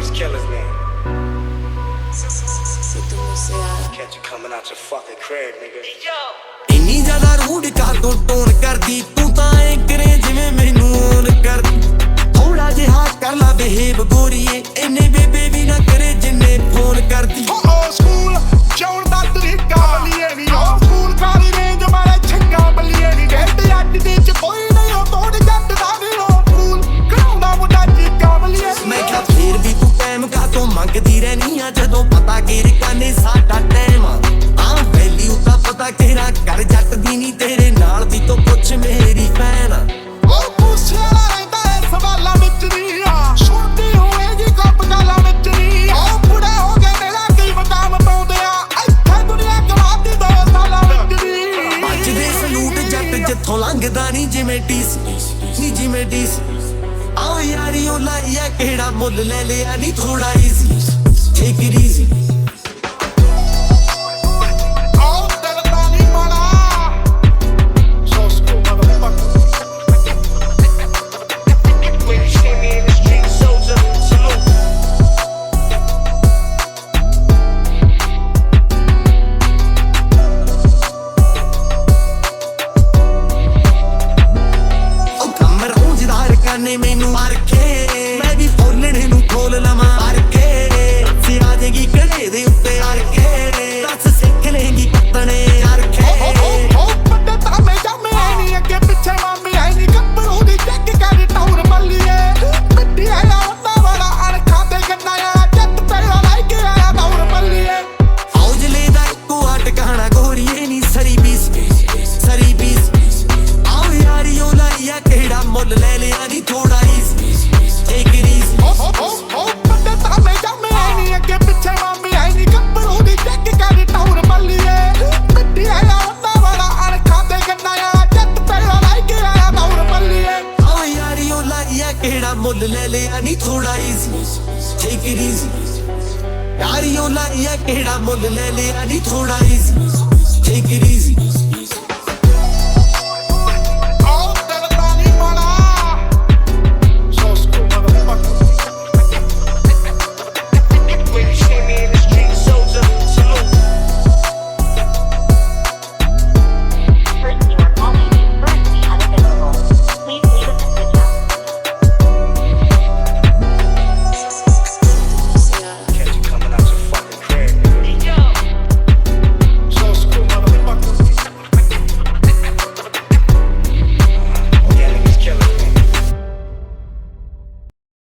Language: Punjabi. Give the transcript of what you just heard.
these killers, man. Catch you coming out your fucking crib, nigga. ਇੰਨੀ ਜ਼ਿਆਦਾ ਰੂਡ ਕਾ ਤੋਂ ਟੋਨ ਕਰਦੀ ਤੂੰ ਤਾਂ ਐ ਕਰੇ ਜਿਵੇਂ ਮੈਨੂੰ ਔਨ ਕਰਦੀ ਥੋੜਾ ਜਿਹਾ ਕਰ ਲਾ ਬਿਹੇਵ ਗੋਰੀਏ ਇੰਨੇ ਬੇਬੇ ਵੀ ਨਾ ਕਰੇ ਜਿੰਨੇ ਫੋਨ ਕਰਦੀ ਸਕੂਲ ਜਾਉਣ ਦਾ ਤਰੀਕਾ ਬਲੀਏ ਨੀ ਸਕੂਲ ਕਾਲੀ ਰੇਂਜ ਮਾਰੇ ਛੱਗਾ ਬਲੀਏ ਨੀ ਡੇਟ ਅੱਡ ਦੇ ਚ ਕੋਈ ਨਹੀਂ ਉਹ ਤੋੜ ਜੱਟ ਦਾ ਵੀ ਸਕੂਲ ਕਰਾਉਂਦਾ ਮੁੰਡਾ ਚੀਕਾ ਬਲੀਏ ਮੈਂ ਕਿਹਾ ਫੇਰ ਵੀ ਤੂੰ ਟਾਈਮ ਕਾ ਤੋਂ ਮੰਗਦੀ ਰਹਿਨੀ ਆ ਜਦੋਂ ਪਤਾ ਕਿ ਰਿਕਾਨੇ ਸਾਡਾ ਟਾਈਮ ਆ ਵੈਲਿਊ ਤਾਂ ਪਤਾ ਕਿਹੜਾ ਕਰ ਜੱਟ ਦੀ ਨੀ ਤੇਰੇ ਨਾਲ ਦੀ ਤੋਂ ਪੁੱਛ ਮੇਰੀ ਫੈਨ ਉਹ ਪੁੱਛਿਆ ਰਹਿੰਦਾ ਐ ਸਵਾਲਾਂ ਵਿੱਚ ਨੀ ਆ ਸੁਣਦੀ ਹੋਏਗੀ ਕੱਪ ਗਾਲਾਂ ਵਿੱਚ ਨੀ ਉਹ ਬੁੜੇ ਹੋ ਗਏ ਮੇਰਾ ਕੀ ਮਕਾਮ ਪਾਉਂਦੇ ਆ ਇੱਥੇ ਦੁਨੀਆ ਕਰਾਤੀ 2 ਸਾਲਾਂ ਵਿੱਚ ਨੀ ਭੱਜਦੇ ਸਲੂਟ ਜੱਟ ਜਿੱਥੋਂ ਲੰਘਦਾ ਨੀ ਜਿਵੇਂ ਡੀਸੀ ਨੀ ਜਿਵੇਂ ਡੀਸੀ ਆਓ ਯਾਰੀ ਉਹ ਲਾਈਆ ਕਿਹੜਾ ਮੁੱਲ ਲੈ ਲਿਆ ਨੀ ਥੋੜਾ ਈਜ਼ੀ ਟੇਕ ਇਟ ਈਜ਼ੀ ਨੇ ਮੈਨੂੰ ਮਾਰ ਕੇ ਮੈਂ ਵੀ ਫੋਲਣੇ ਨੂੰ ਖੋਲ ਲਵਾਂ ਮਾਰ ਕੇ ਸੀ ਆ ਜਾਏਗੀ ਕੜੇ ਦੇ ਉੱਤੇ ਆਰ ਕੇ ਦੱਸ ਸਿੱਖ ਲੇਂਗੀ ਪੱਤਣੇ ਯਾਰ ਕੇ ਵੱਡੇ ਤਾਮੇ ਜਾਮੇ ਨਹੀਂ ਅੱਗੇ ਪਿੱਛੇ ਮਾਮੀ ਹੈ ਨਹੀਂ ਗੱਭਰੂ ਦੀ ਚੱਕ ਕਰ ਟੌਰ ਮੱਲੀਏ ਮਿੱਟੀ ਆਇਆ ਉਹਨਾਂ ਵਾਲਾ ਅਣਖਾਂ ਤੇ ਗੰਨਾ ਆ ਜੱਟ ਪਹਿਲਾਂ ਲੈ ਕੇ ਆਇਆ ਟੌਰ ਮੱਲੀਏ ਔਜਲੇ ਦਾ ਇੱਕੋ ਆ ਟਿਕਾਣਾ ਗੋਰੀਏ ਨੀ ਸਰੀ ਬੀਸ ਆਓ ਯਾਰੀ ਉਹ ਲਾਈਆ ਕਿਹੜਾ ਮੁੱਲ ਲੈ ਲਿਆ ਨੀ ਥੋੜਾ ਈਜ਼ੀ ਟੇਕ ਇਟ ਈਜ਼ੀ ਵੱਡੇ ਤਾਮੇ ਜਾਮੇ ਨਹੀਂ ਅੱਗੇ ਪਿੱਛੇ ਮਾਮੀ ਹੈ ਨਹੀਂ ਗੱਭਰੂ ਦੀ ਚੱਕ ਕਰ ਟੌਰ ਮੱਲੀਏ ਮਿੱਟੀ ਆਇਆ ਉਹਨਾਂ ਵਾਲਾ ਅਣਖਾਂ ਤੇ ਗੰਨਾ ਆ ਜੱਟ ਪਹਿਲਾਂ ਲੈ ਕੇ ਆਇਆ ਟੌਰ ਮੱਲੀਏ ਆਓ ਯਾਰੀ ਉਹ ਲਾਈਆ ਕਿਹੜਾ ਮੁੱਲ ਲੈ ਲਿਆ ਨੀ ਥੋੜਾ ਈਜ਼ੀ ਟੇਕ ਇਟ ਈਜ਼ੀ ਯਾਰੀ ਉਹ ਲਾਈਆ ਕਿਹੜਾ ਮੁੱਲ ਲੈ ਲਿਆ ਨੀ ਥੋੜਾ ਈਜ਼ੀ ਟੇਕ ਇਟ ਈਜ਼ੀ